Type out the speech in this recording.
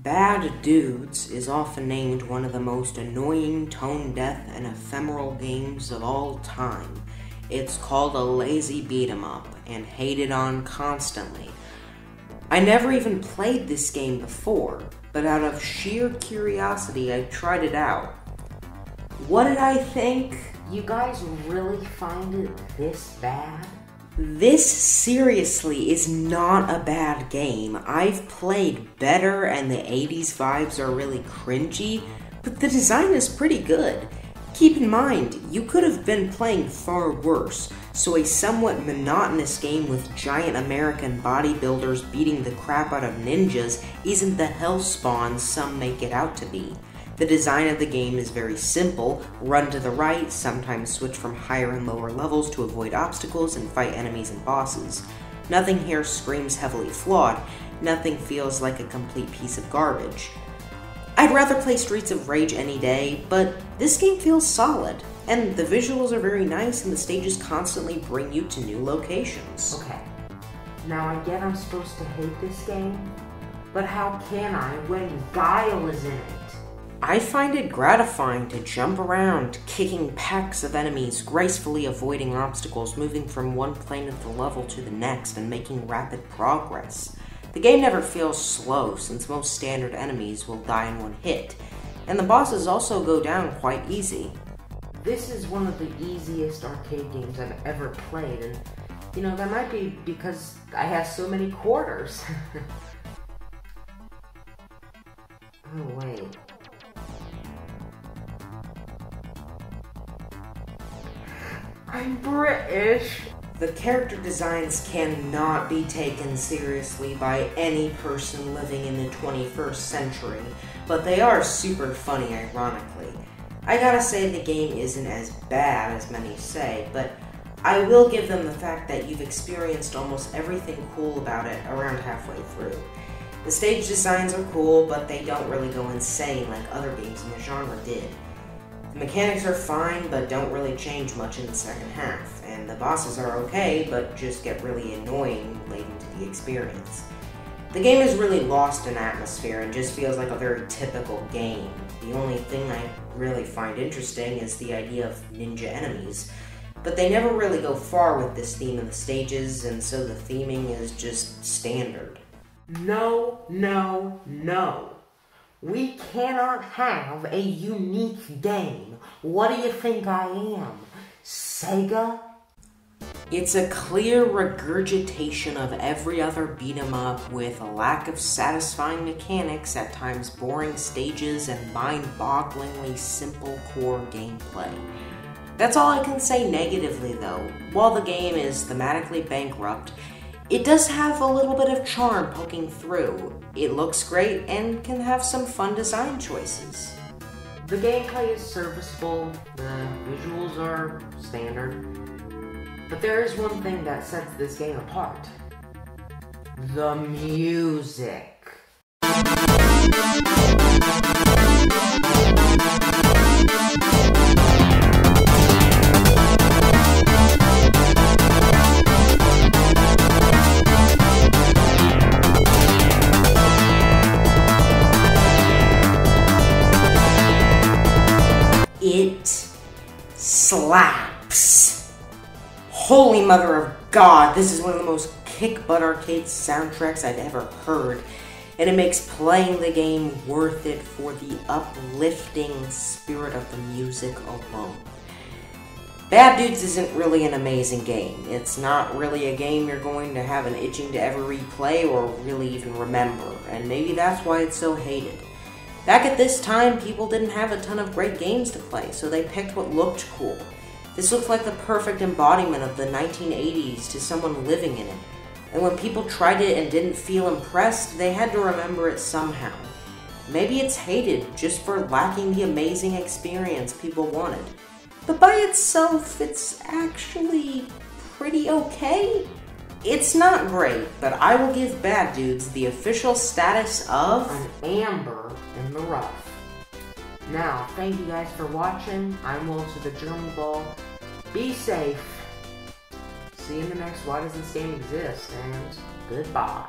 Bad Dudes is often named one of the most annoying, tone-deaf, and ephemeral games of all time. It's called a lazy beat-em-up and hated on constantly. I never even played this game before, but out of sheer curiosity, I tried it out. What did I think? You guys really find it this bad? This seriously is not a bad game. I've played better and the 80s vibes are really cringy, but the design is pretty good. Keep in mind, you could have been playing far worse, so a somewhat monotonous game with giant American bodybuilders beating the crap out of ninjas isn't the hellspawn some make it out to be. The design of the game is very simple: run to the right, sometimes switch from higher and lower levels to avoid obstacles and fight enemies and bosses. Nothing here screams heavily flawed, nothing feels like a complete piece of garbage. I'd rather play Streets of Rage any day, but this game feels solid, and the visuals are very nice and the stages constantly bring you to new locations. Okay, now I get I'm supposed to hate this game, but how can I when Guile is in it? I find it gratifying to jump around, kicking packs of enemies, gracefully avoiding obstacles, moving from one plane of the level to the next, and making rapid progress. The game never feels slow, since most standard enemies will die in one hit, and the bosses also go down quite easy. This is one of the easiest arcade games I've ever played, and that might be because I have so many quarters. Oh, wait. I'm British! The character designs cannot be taken seriously by any person living in the 21st century, but they are super funny, ironically. I gotta say the game isn't as bad as many say, but I will give them the fact that you've experienced almost everything cool about it around halfway through. The stage designs are cool, but they don't really go insane like other games in the genre did. The mechanics are fine, but don't really change much in the second half, and the bosses are okay, but just get really annoying late into the experience. The game is really lost in atmosphere and just feels like a very typical game. The only thing I really find interesting is the idea of ninja enemies, but they never really go far with this theme in the stages, and so the theming is just standard. No, no, no. We cannot have a unique game. What do you think I am? Sega? It's a clear regurgitation of every other beat-em-up with a lack of satisfying mechanics, at times boring stages, and mind-bogglingly simple core gameplay. That's all I can say negatively, though. While the game is thematically bankrupt, it does have a little bit of charm poking through. It looks great and can have some fun design choices. The gameplay is serviceable, the visuals are standard, but there is one thing that sets this game apart. The music. It slaps. Holy mother of God, this is one of the most kick-butt arcade soundtracks I've ever heard, and it makes playing the game worth it for the uplifting spirit of the music alone. Bad Dudes isn't really an amazing game. It's not really a game you're going to have an itching to ever replay or really even remember, and maybe that's why it's so hated. Back at this time, people didn't have a ton of great games to play, so they picked what looked cool. This looked like the perfect embodiment of the 1980s to someone living in it, and when people tried it and didn't feel impressed, they had to remember it somehow. Maybe it's hated just for lacking the amazing experience people wanted, but by itself, it's actually pretty okay. It's not great, but I will give Bad Dudes the official status of an amber in the rough. Now, thank you guys for watching. I'm Walter the German Ball. Be safe. See you in the next Why Does This Game Exist? And goodbye.